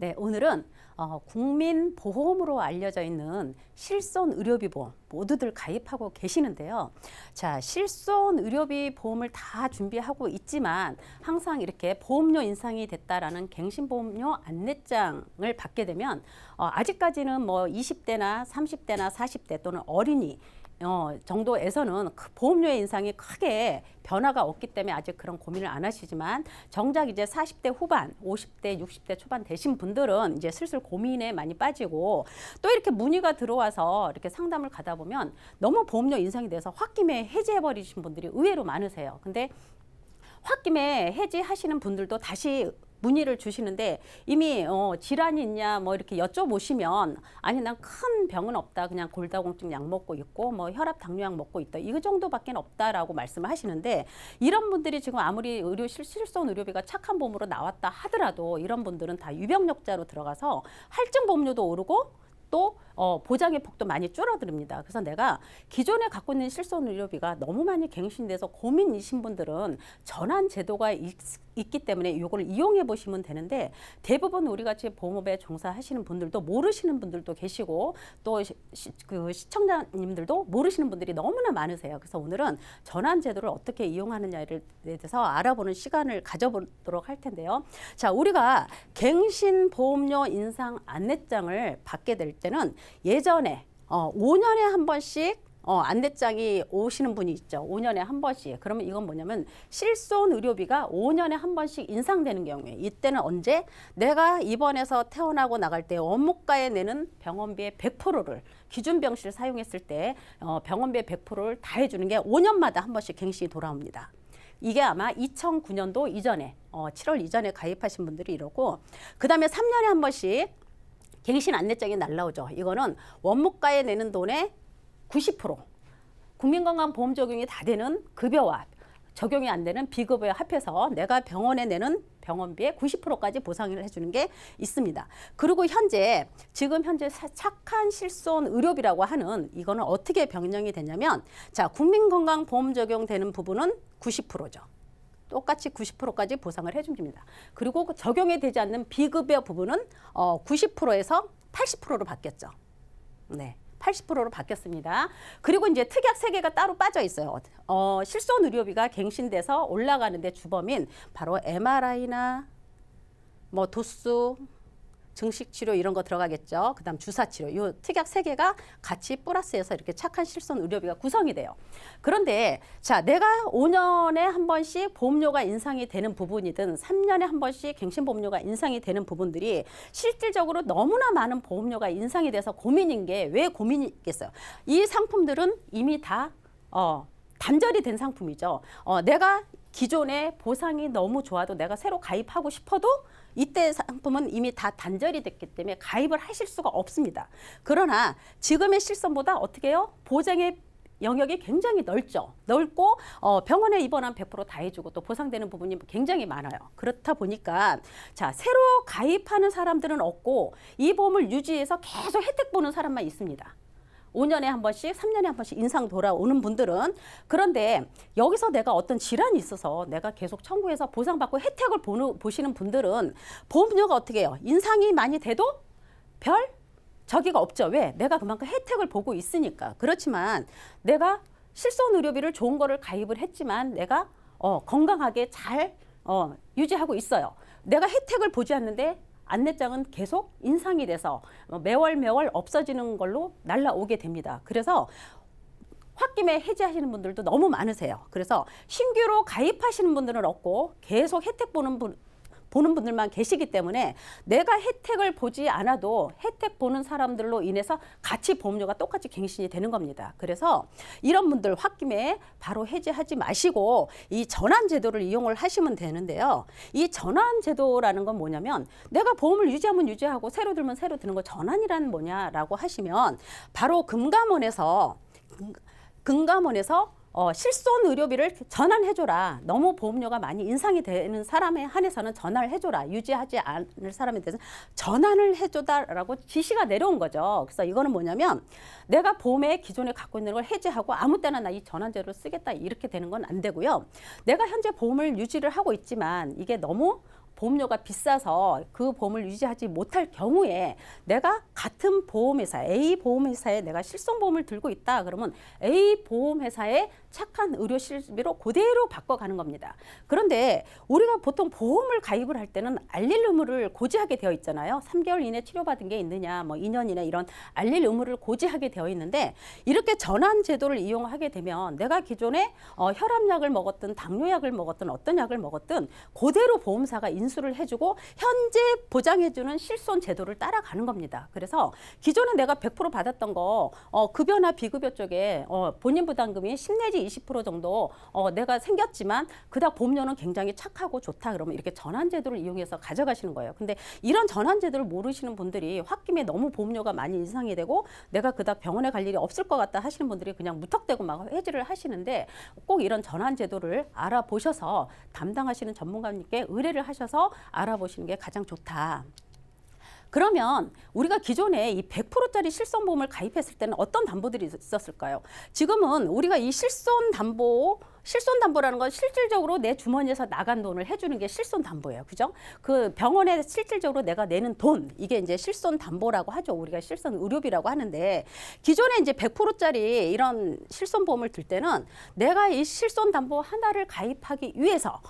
네, 오늘은 국민보험으로 알려져 있는 실손의료비 보험 모두들 가입하고 계시는데요. 자, 실손의료비 보험을 다 준비하고 있지만 항상 이렇게 보험료 인상이 됐다라는 갱신보험료 안내장을 받게 되면 아직까지는 뭐 20대나 30대나 40대 또는 어린이 정도에서는 보험료의 인상이 크게 변화가 없기 때문에 아직 그런 고민을 안 하시지만 정작 이제 40대 후반, 50대, 60대 초반 되신 분들은 이제 슬슬 고민에 많이 빠지고 또 이렇게 문의가 들어와서 이렇게 상담을 가다 보면 너무 보험료 인상이 돼서 홧김에 해지해 버리신 분들이 의외로 많으세요. 근데 홧김에 해지하시는 분들도 다시 문의를 주시는데 이미 질환이 있냐 뭐 이렇게 여쭤보시면 아니 난 큰 병은 없다, 그냥 골다공증 약 먹고 있고 뭐 혈압 당뇨약 먹고 있다, 이 정도밖에 없다라고 말씀을 하시는데 이런 분들이 지금 아무리 실손 의료비가 착한 보험으로 나왔다 하더라도 이런 분들은 다 유병력자로 들어가서 할증 보험료도 오르고 또 보장의 폭도 많이 줄어듭니다. 그래서 내가 기존에 갖고 있는 실손 의료비가 너무 많이 갱신돼서 고민이신 분들은 전환 제도가 있기 때문에 이걸 이용해 보시면 되는데 대부분 우리 같이 보험업에 종사하시는 분들도 모르시는 분들도 계시고 또 그 시청자님들도 모르시는 분들이 너무나 많으세요. 그래서 오늘은 전환 제도를 어떻게 이용하느냐에 대해서 알아보는 시간을 가져보도록 할 텐데요. 자, 우리가 갱신 보험료 인상 안내장을 받게 될 때는 예전에 5년에 한 번씩 안내장이 오시는 분이 있죠. 5년에 한 번씩. 그러면 이건 뭐냐면 실손 의료비가 5년에 한 번씩 인상되는 경우에 이때는 언제? 내가 입원해서 퇴원하고 나갈 때 원무과에 내는 병원비의 100%를 기준 병실 사용했을 때 병원비의 100%를 다 해주는 게 5년마다 한 번씩 갱신이 돌아옵니다. 이게 아마 2009년도 이전에 7월 이전에 가입하신 분들이 이러고 그 다음에 3년에 한 번씩 갱신 안내장이 날라오죠. 이거는 원무과에 내는 돈의 90% 국민건강보험 적용이 다 되는 급여와 적용이 안 되는 비급여와 합해서 내가 병원에 내는 병원비의 90%까지 보상을 해주는 게 있습니다. 그리고 지금 현재 착한 실손 의료비라고 하는 이거는 어떻게 변경이 되냐면 자, 국민건강보험 적용되는 부분은 90%죠. 똑같이 90%까지 보상을 해줍니다. 그리고 적용이 되지 않는 비급여 부분은 90%에서 80%로 바뀌었죠. 네, 80%로 바뀌었습니다. 그리고 이제 특약 3개가 따로 빠져 있어요. 실손 의료비가 갱신돼서 올라가는데 주범인 바로 MRI나 뭐 도수, 증식치료 이런 거 들어가겠죠. 그다음 주사치료. 이 특약 3개가 같이 플러스해서 이렇게 착한 실손 의료비가 구성이 돼요. 그런데 자, 내가 5년에 한 번씩 보험료가 인상이 되는 부분이든 3년에 한 번씩 갱신보험료가 인상이 되는 부분들이 실질적으로 너무나 많은 보험료가 인상이 돼서 고민인 게 왜 고민이겠어요? 이 상품들은 이미 다 단절이 된 상품이죠. 내가 기존에 보상이 너무 좋아도 내가 새로 가입하고 싶어도 이때 상품은 이미 다 단절이 됐기 때문에 가입을 하실 수가 없습니다. 그러나 지금의 실손보다 어떻게 해요? 보장의 영역이 굉장히 넓고 병원에 입원한 100% 다 해주고 또 보상되는 부분이 굉장히 많아요. 그렇다 보니까 자, 새로 가입하는 사람들은 없고 이 보험을 유지해서 계속 혜택 보는 사람만 있습니다. 5년에 한 번씩, 3년에 한 번씩 인상 돌아오는 분들은 그런데 여기서 내가 어떤 질환이 있어서 내가 계속 청구해서 보상받고 혜택을 보시는 분들은 보험료가 어떻게 해요? 인상이 많이 돼도 별 저기가 없죠. 왜? 내가 그만큼 혜택을 보고 있으니까. 그렇지만 내가 실손 의료비를 좋은 거를 가입을 했지만 내가 건강하게 잘 유지하고 있어요. 내가 혜택을 보지 않는데 안내장은 계속 인상이 돼서 매월 없어지는 걸로 날라오게 됩니다. 그래서 홧김에 해지하시는 분들도 너무 많으세요. 그래서 신규로 가입하시는 분들은 없고 계속 혜택 보는 분들만 계시기 때문에 내가 혜택을 보지 않아도 혜택 보는 사람들로 인해서 같이 보험료가 똑같이 갱신이 되는 겁니다. 그래서 이런 분들 홧김에 바로 해지하지 마시고 이 전환 제도를 이용을 하시면 되는데요. 이 전환 제도라는 건 뭐냐면 내가 보험을 유지하면 유지하고 새로 들면 새로 드는 거 전환이란 뭐냐라고 하시면 바로 금감원에서 실손 의료비를 전환해줘라. 너무 보험료가 많이 인상이 되는 사람에 한해서는 전환을 해줘라. 유지하지 않을 사람에 대해서 전환을 해줘라라고 지시가 내려온 거죠. 그래서 이거는 뭐냐면 내가 보험에 기존에 갖고 있는 걸 해지하고 아무 때나 나 이 전환제도를 쓰겠다 이렇게 되는 건 안 되고요. 내가 현재 보험을 유지를 하고 있지만 이게 너무 보험료가 비싸서 그 보험을 유지하지 못할 경우에 내가 같은 보험회사 A 보험회사에 내가 실손보험을 들고 있다 그러면 A 보험회사의 착한 의료 실비로 그대로 바꿔가는 겁니다. 그런데 우리가 보통 보험을 가입을 할 때는 알릴 의무를 고지하게 되어 있잖아요. 3개월 이내 치료받은 게 있느냐, 뭐 2년 이내 이런 알릴 의무를 고지하게 되어 있는데 이렇게 전환 제도를 이용하게 되면 내가 기존에 혈압약을 먹었든 당뇨약을 먹었든 어떤 약을 먹었든 그대로 보험사가 인수를 해주고 현재 보장해주는 실손 제도를 따라가는 겁니다. 그래서 기존에 내가 100% 받았던 거 급여나 비급여 쪽에 본인 부담금이 10 내지 20% 정도 내가 생겼지만 그닥 보험료는 굉장히 착하고 좋다 그러면 이렇게 전환 제도를 이용해서 가져가시는 거예요. 근데 이런 전환 제도를 모르시는 분들이 홧김에 너무 보험료가 많이 인상이 되고 내가 그닥 병원에 갈 일이 없을 것 같다 하시는 분들이 그냥 무턱대고 막 해지를 하시는데 꼭 이런 전환 제도를 알아보셔서 담당하시는 전문가님께 의뢰를 하셔서 알아보시는 게 가장 좋다. 그러면 우리가 기존에 이 100%짜리 실손보험을 가입했을 때는 어떤 담보들이 있었을까요? 지금은 우리가 이 실손담보라는 건 실질적으로 내 주머니에서 나간 돈을 해주는 게 실손담보예요. 그죠? 그 병원에 실질적으로 내가 내는 돈, 이게 이제 실손담보라고 하죠. 우리가 실손의료비라고 하는데 기존에 이제 100%짜리 이런 실손보험을 들 때는 내가 이 실손담보 하나를 가입하기 위해서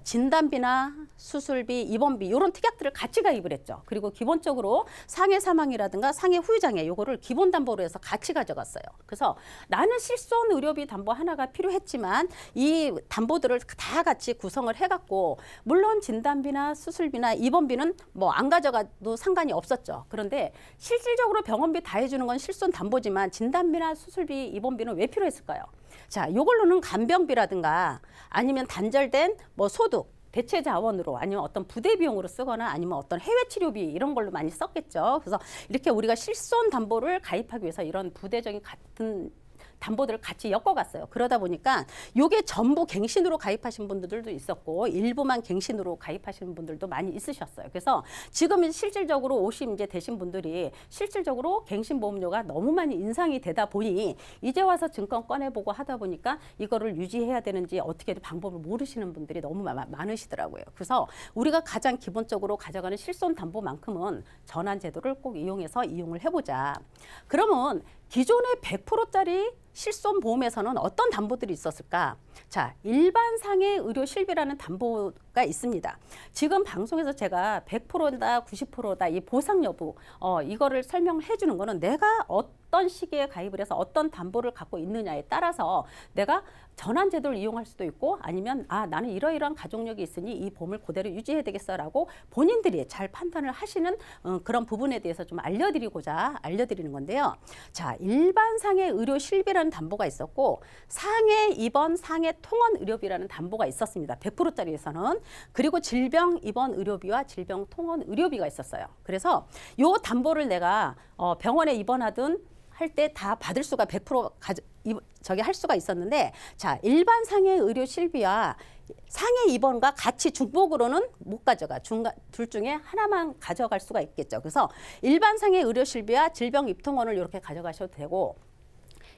진단비나 수술비, 입원비 이런 특약들을 같이 가입을 했죠. 그리고 기본적으로 상해 사망이라든가 상해 후유장애 요거를 기본 담보로 해서 같이 가져갔어요. 그래서 나는 실손 의료비 담보 하나가 필요했지만 이 담보들을 다 같이 구성을 해갖고 물론 진단비나 수술비나 입원비는 뭐 안 가져가도 상관이 없었죠. 그런데 실질적으로 병원비 다 해주는 건 실손 담보지만 진단비나 수술비, 입원비는 왜 필요했을까요? 자, 요걸로는 간병비라든가 아니면 단절된 뭐 소득 대체 자원으로 아니면 어떤 부대 비용으로 쓰거나 아니면 어떤 해외 치료비 이런 걸로 많이 썼겠죠. 그래서 이렇게 우리가 실손 담보를 가입하기 위해서 이런 부대적인 같은 담보들을 같이 엮어갔어요. 그러다 보니까 이게 전부 갱신으로 가입하신 분들도 있었고 일부만 갱신으로 가입하시는 분들도 많이 있으셨어요. 그래서 지금은 실질적으로 50 이제 되신 분들이 실질적으로 갱신보험료가 너무 많이 인상이 되다 보니 이제 와서 증권 꺼내보고 하다 보니까 이거를 유지해야 되는지 어떻게 방법을 모르시는 분들이 너무 많으시더라고요. 그래서 우리가 가장 기본적으로 가져가는 실손담보만큼은 전환제도를 꼭 이용해서 이용을 해보자. 그러면 기존의 100%짜리 실손보험에서는 어떤 담보들이 있었을까? 자, 일반상해 의료 실비라는 담보가 있습니다. 지금 방송에서 제가 100%다, 90%다 이 보상 여부 이거를 설명해 주는 거는 내가 어떤 시기에 가입을 해서 어떤 담보를 갖고 있느냐에 따라서 내가 전환 제도를 이용할 수도 있고 아니면 나는 이러이러한 가족력이 있으니 이 보험을 그대로 유지해야 되겠어라고 본인들이 잘 판단을 하시는 그런 부분에 대해서 좀 알려드리는 건데요. 자, 일반상해 의료 실비라는 담보가 있었고 상해 입원, 상해 통원 의료비라는 담보가 있었습니다. 100%짜리에서는. 그리고 질병 입원 의료비와 질병 통원 의료비가 있었어요. 그래서 요 담보를 내가 병원에 입원하든 할 때 다 받을 수가 100% 저기 할 수가 있었는데 자, 일반 상해 의료 실비와 상해 입원과 같이 중복으로는 못 가져가. 둘 중에 하나만 가져갈 수가 있겠죠. 그래서 일반 상해 의료 실비와 질병 입통원을 이렇게 가져가셔도 되고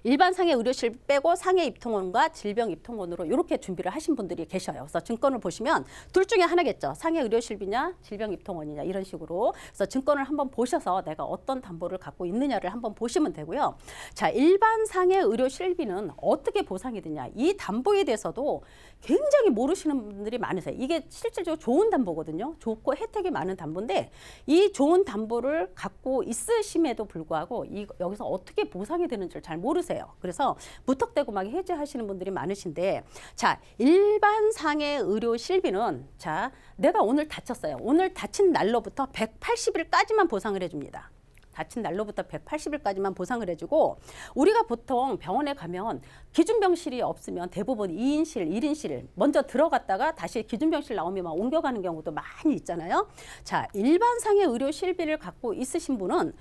일반 상해 의료실 빼고 상해 입통원과 질병 입통원으로 이렇게 준비를 하신 분들이 계셔요. 그래서 증권을 보시면 둘 중에 하나겠죠. 상해 의료실비냐 질병 입통원이냐 이런 식으로. 그래서 증권을 한번 보셔서 내가 어떤 담보를 갖고 있느냐를 한번 보시면 되고요. 자, 일반 상해 의료실비는 어떻게 보상이 되냐. 이 담보에 대해서도 굉장히 모르시는 분들이 많으세요. 이게 실질적으로 좋은 담보거든요. 좋고 혜택이 많은 담보인데 이 좋은 담보를 갖고 있으심에도 불구하고 여기서 어떻게 보상이 되는지를 잘 모르세요. 그래서 무턱대고 막 해지하시는 분들이 많으신데 자, 일반 상해 의료 실비는 자, 내가 오늘 다쳤어요. 오늘 다친 날로부터 180일까지만 보상을 해줍니다. 다친 날로부터 180일까지만 보상을 해주고 우리가 보통 병원에 가면 기준병실이 없으면 대부분 2인실, 1인실 먼저 들어갔다가 다시 기준병실 나오면 막 옮겨가는 경우도 많이 있잖아요. 자, 일반 상해 의료 실비를 갖고 있으신 분은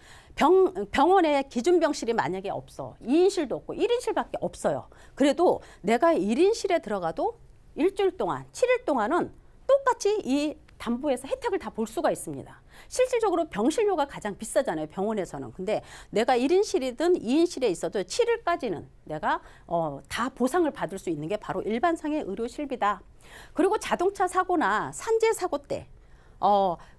병원에 기준병실이 만약에 없어. 2인실도 없고 1인실밖에 없어요. 그래도 내가 1인실에 들어가도 일주일 동안, 7일 동안은 똑같이 이 담보에서 혜택을 다 볼 수가 있습니다. 실질적으로 병실료가 가장 비싸잖아요. 병원에서는. 근데 내가 1인실이든 2인실에 있어도 7일까지는 내가 다 보상을 받을 수 있는 게 바로 일반 상해 의료 실비다. 그리고 자동차 사고나 산재 사고 때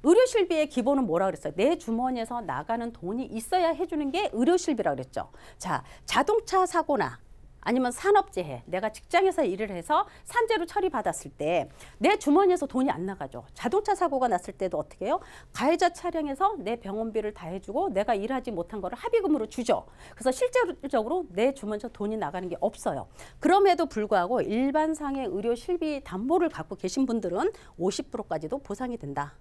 의료실비의 기본은 뭐라 그랬어요? 내 주머니에서 나가는 돈이 있어야 해주는 게 의료실비라 그랬죠. 자, 자동차 사고나 아니면 산업재해, 내가 직장에서 일을 해서 산재로 처리받았을 때 내 주머니에서 돈이 안 나가죠. 자동차 사고가 났을 때도 어떻게 해요? 가해자 차량에서 내 병원비를 다 해주고 내가 일하지 못한 거를 합의금으로 주죠. 그래서 실질적으로 내 주머니에서 돈이 나가는 게 없어요. 그럼에도 불구하고 일반상의 의료 실비 담보를 갖고 계신 분들은 50%까지도 보상이 된다.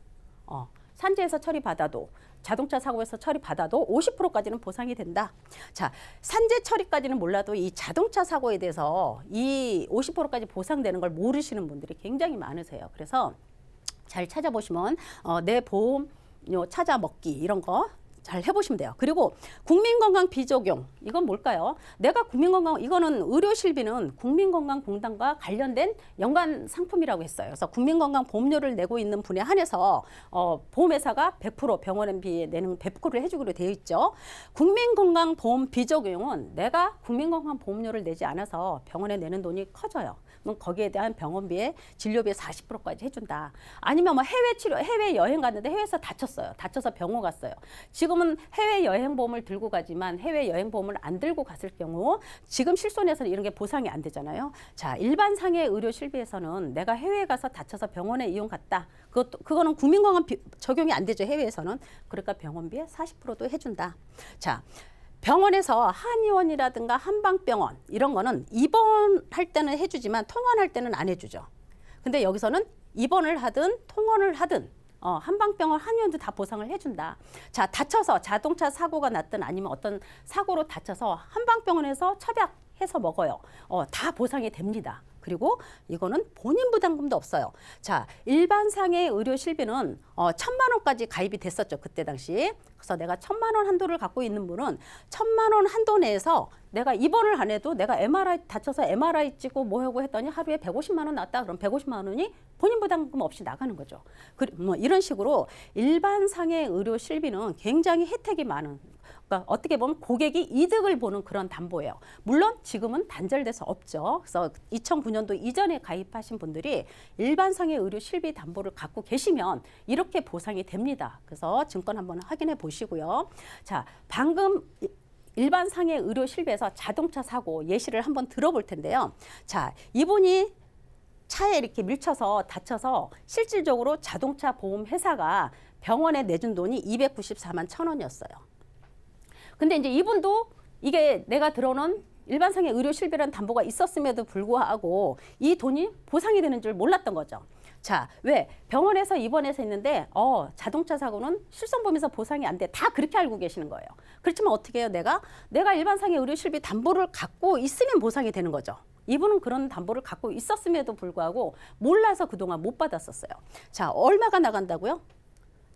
산재에서 처리받아도 자동차 사고에서 처리받아도 50%까지는 보상이 된다. 자, 산재 처리까지는 몰라도 이 자동차 사고에 대해서 이 50%까지 보상되는 걸 모르시는 분들이 굉장히 많으세요. 그래서 잘 찾아보시면 내 보험료 찾아 먹기 이런 거 잘 해보시면 돼요. 그리고 국민건강 비적용 이건 뭘까요? 내가 국민건강 이거는 의료실비는 국민건강공단과 관련된 연관 상품이라고 했어요. 그래서 국민건강보험료를 내고 있는 분에 한해서 보험회사가 100% 병원비에 내는 100%를 해주기로 되어 있죠. 국민건강보험 비적용은 내가 국민건강보험료를 내지 않아서 병원에 내는 돈이 커져요. 그럼 거기에 대한 병원비에 진료비의 40%까지 해준다. 아니면 뭐 해외 치료, 해외 여행 갔는데 해외에서 다쳤어요. 다쳐서 병원 갔어요. 지금은 해외 여행 보험을 들고 가지만 해외 여행 보험을 안 들고 갔을 경우 지금 실손에서는 이런 게 보상이 안 되잖아요. 자, 일반 상해 의료 실비에서는 내가 해외에 가서 다쳐서 병원에 이용 갔다. 그거는 국민건강 적용이 안 되죠. 해외에서는. 그러니까 병원비에 40%도 해준다. 자. 병원에서 한의원이라든가 한방병원 이런 거는 입원할 때는 해주지만 통원할 때는 안 해주죠. 근데 여기서는 입원을 하든 통원을 하든 한방병원, 한의원도 다 보상을 해준다. 자, 다쳐서 자동차 사고가 났든 아니면 어떤 사고로 다쳐서 한방병원에서 처약해서 먹어요. 다 보상이 됩니다. 그리고 이거는 본인 부담금도 없어요. 자, 일반상의 의료 실비는 1,000만 원까지 가입이 됐었죠. 그때 당시. 그래서 내가 1,000만 원 한도를 갖고 있는 분은 1,000만 원 한도 내에서 내가 입원을 안 해도 내가 MRI 다쳐서 MRI 찍고 뭐 하고 했더니 하루에 150만 원 났다. 그럼 150만 원이 본인 부담금 없이 나가는 거죠. 뭐 이런 식으로 일반상의 의료 실비는 굉장히 혜택이 많은 그러니까 어떻게 보면 고객이 이득을 보는 그런 담보예요. 물론 지금은 단절돼서 없죠. 그래서 2009년도 이전에 가입하신 분들이 일반상의 의료 실비 담보를 갖고 계시면 이렇게 보상이 됩니다. 그래서 증권 한번 확인해 보시고요. 자, 방금 일반상의 의료 실비에서 자동차 사고 예시를 한번 들어볼 텐데요. 자, 이분이 차에 이렇게 밀쳐서 다쳐서 실질적으로 자동차 보험 회사가 병원에 내준 돈이 294만 1,000원이었어요. 근데 이제 이분도 이게 내가 들어놓은 일반상의 의료 실비라는 담보가 있었음에도 불구하고 이 돈이 보상이 되는 줄 몰랐던 거죠. 자, 왜? 병원에서 입원해서 있는데 자동차 사고는 실손보험에서 보상이 안 돼. 다 그렇게 알고 계시는 거예요. 그렇지만 어떻게 해요? 내가 일반상의 의료 실비 담보를 갖고 있으면 보상이 되는 거죠. 이분은 그런 담보를 갖고 있었음에도 불구하고 몰라서 그동안 못 받았었어요. 자, 얼마가 나간다고요?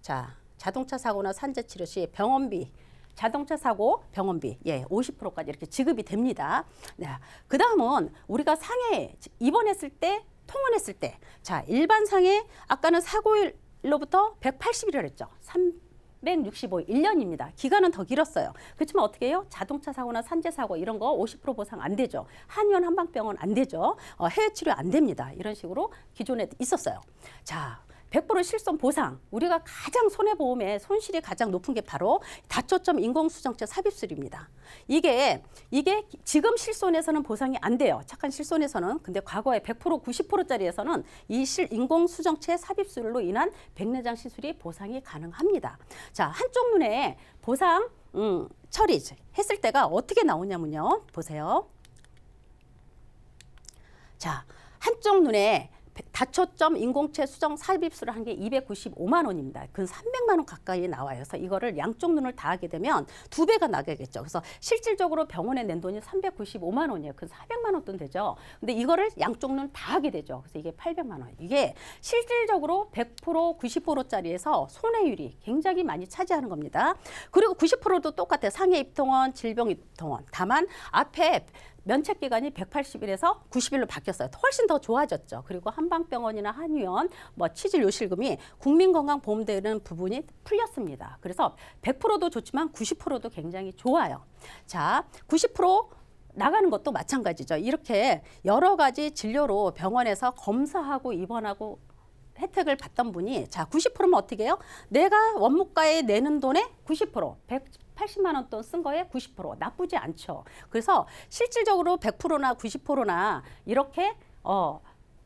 자, 자동차 사고나 산재 치료 시 병원비 자동차 사고 병원비 50%까지 이렇게 지급이 됩니다. 네. 그 다음은 우리가 상해 입원했을 때 통원했을 때 자, 일반 상해 아까는 사고일로부터 180일을 했죠. 365일 1년입니다. 기간은 더 길었어요. 그렇지만 어떻게 해요? 자동차 사고나 산재 사고 이런 거 50% 보상 안 되죠. 한의원 한방병원 안 되죠. 해외 치료 안 됩니다. 이런 식으로 기존에 있었어요. 자, 100% 실손 보상. 우리가 가장 손해보험의 손실이 가장 높은 게 바로 다초점 인공수정체 삽입술입니다. 이게 지금 실손에서는 보상이 안 돼요. 착한 실손에서는. 근데 과거에 100% 90%짜리에서는 이 인공수정체 삽입술로 인한 백내장 시술이 보상이 가능합니다. 자, 한쪽 눈에 보상 처리했을 때가 어떻게 나오냐면요. 보세요. 자, 한쪽 눈에 다초점 인공체 수정 삽입술을 한 게 295만 원입니다. 그 300만 원 가까이 나와요. 그래서 이거를 양쪽 눈을 다 하게 되면 2배가 나가겠죠. 그래서 실질적으로 병원에 낸 돈이 395만 원이에요. 그 400만 원 돈 되죠. 근데 이거를 양쪽 눈 다 하게 되죠. 그래서 이게 800만 원. 이게 실질적으로 100% 90%짜리에서 손해율이 굉장히 많이 차지하는 겁니다. 그리고 90%도 똑같아요. 상해 입통원, 질병 입통원. 다만 앞에 면책 기간이 180일에서 90일로 바뀌었어요. 훨씬 더 좋아졌죠. 그리고 한방병원이나 한의원, 치질 요실금이 국민건강보험되는 부분이 풀렸습니다. 그래서 100%도 좋지만 90%도 굉장히 좋아요. 자, 90% 나가는 것도 마찬가지죠. 이렇게 여러 가지 진료로 병원에서 검사하고 입원하고 혜택을 받던 분이 자 90%면 어떻게 해요? 내가 원무가에 내는 돈의 90%, 180만 원 돈 쓴 거에 90% 나쁘지 않죠. 그래서 실질적으로 100%나 90%나 이렇게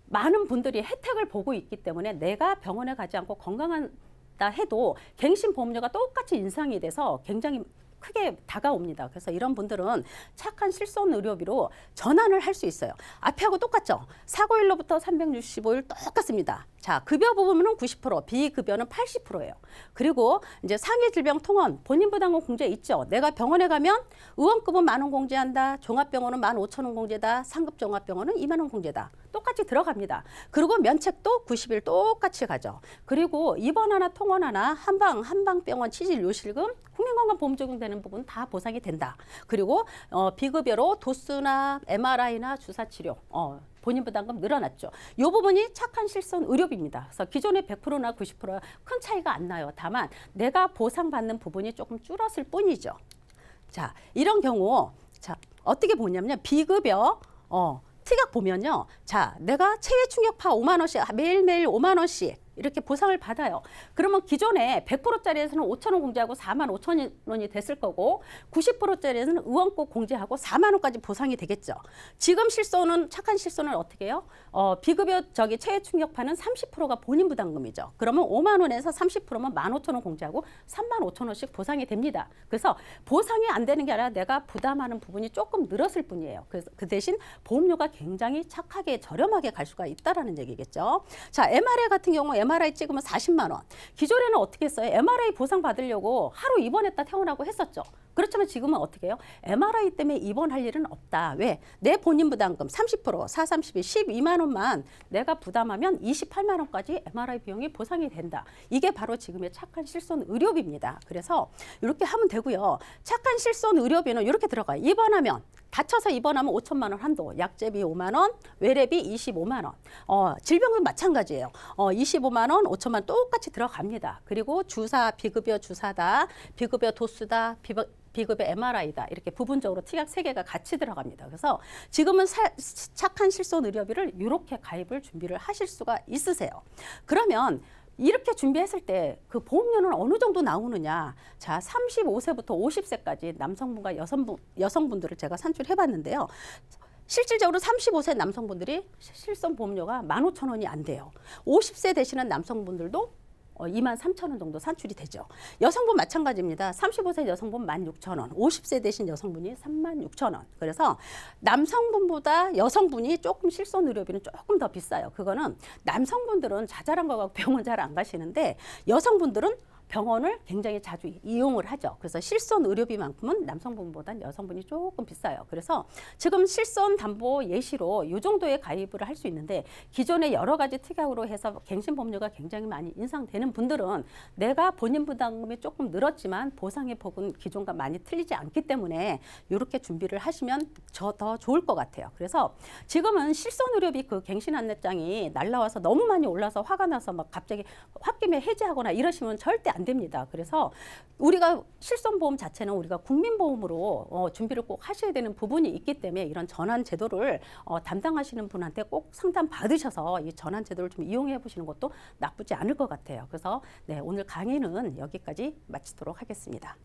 많은 분들이 혜택을 보고 있기 때문에 내가 병원에 가지 않고 건강하다 해도 갱신보험료가 똑같이 인상이 돼서 굉장히 크게 다가옵니다. 그래서 이런 분들은 착한 실손의료비로 전환을 할 수 있어요. 앞에하고 똑같죠? 사고일로부터 365일 똑같습니다. 자, 급여 부분은 90%, 비급여는 80%예요. 그리고 이제 상해질병통원 본인부담금 공제 있죠. 내가 병원에 가면 의원급은 10,000원 공제한다. 종합병원은 15,000원 공제다. 상급종합병원은 20,000원 공제다. 똑같이 들어갑니다. 그리고 면책도 90일 똑같이 가죠. 그리고 입원 하나 통원 하나 한방병원 치질 요실금 국민건강보험 적용되는 부분 다 보상이 된다. 그리고 비급여로 도수나 MRI나 주사치료 본인 부담금 늘어났죠. 이 부분이 착한 실손 의료비입니다. 그래서 기존의 100%나 90%가 큰 차이가 안 나요. 다만 내가 보상받는 부분이 조금 줄었을 뿐이죠. 자, 이런 경우 자 어떻게 보냐면요. 비급여 특약 보면요. 자, 내가 체외 충격파 5만 원씩 매일매일 5만 원씩 이렇게 보상을 받아요. 그러면 기존에 100%짜리에서는 5,000원 공제하고 45,000원이 됐을 거고 90%짜리에서는 의원급 공제하고 4만 원까지 보상이 되겠죠. 지금 실손은 착한 실손은 어떻게 해요? 비급여 체외 충격파는 30%가 본인 부담금이죠. 그러면 5만 원에서 30%면 15,000원 공제하고 35,000원씩 보상이 됩니다. 그래서 보상이 안 되는 게 아니라 내가 부담하는 부분이 조금 늘었을 뿐이에요. 그래서 그 대신 보험료가 굉장히 착하게 저렴하게 갈 수가 있다라는 얘기겠죠. 자, MRI 같은 경우 MRI 찍으면 40만 원. 기존에는 어떻게 했어요? MRI 보상 받으려고 하루 입원했다 퇴원하고 했었죠. 그렇지만 지금은 어떻게 해요? MRI 때문에 입원할 일은 없다. 왜? 내 본인 부담금 30%, 4, 32, 12만 원만 내가 부담하면 28만 원까지 MRI 비용이 보상이 된다. 이게 바로 지금의 착한 실손 의료비입니다. 그래서 이렇게 하면 되고요. 착한 실손 의료비는 이렇게 들어가요. 입원하면 다쳐서 입원하면 5천만 원 한도, 약제비 5만 원, 외래비 25만 원. 질병은 마찬가지예요. 25만 원, 5천만 원 똑같이 들어갑니다. 그리고 주사, 비급여 주사다, 비급여 도수다, 비급여 MRI다. 이렇게 부분적으로 특약 3개가 같이 들어갑니다. 그래서 지금은 착한 실손 의료비를 이렇게 가입을 준비를 하실 수가 있으세요. 그러면 이렇게 준비했을 때 그 보험료는 어느 정도 나오느냐. 자, 35세부터 50세까지 남성분과 여성분들을 제가 산출해 봤는데요. 실질적으로 35세 남성분들이 실손 보험료가 15,000원이 안 돼요. 50세 되시는 남성분들도 23,000원 정도 산출이 되죠. 여성분 마찬가지입니다. 35세 여성분 16,000원, 50세 되신 여성분이 36,000원. 그래서 남성분보다 여성분이 조금 실손 의료비는 조금 더 비싸요. 그거는 남성분들은 자잘한 거 갖고 병원 잘 안 가시는데 여성분들은 병원을 굉장히 자주 이용을 하죠. 그래서 실손 의료비만큼은 남성분보다는 여성분이 조금 비싸요. 그래서 지금 실손 담보 예시로 이 정도의 가입을 할 수 있는데 기존에 여러 가지 특약으로 해서 갱신보험료가 굉장히 많이 인상되는 분들은 내가 본인 부담금이 조금 늘었지만 보상의 폭은 기존과 많이 틀리지 않기 때문에 이렇게 준비를 하시면 더 좋을 것 같아요. 그래서 지금은 실손 의료비 그 갱신 안내장이 날라와서 너무 많이 올라서 화가 나서 막 갑자기 홧김에 해지하거나 이러시면 절대 안 됩니다. 그래서 우리가 실손보험 자체는 우리가 국민보험으로 준비를 꼭 하셔야 되는 부분이 있기 때문에 이런 전환 제도를 담당하시는 분한테 꼭 상담 받으셔서 이 전환 제도를 좀 이용해 보시는 것도 나쁘지 않을 것 같아요. 그래서 네, 오늘 강의는 여기까지 마치도록 하겠습니다.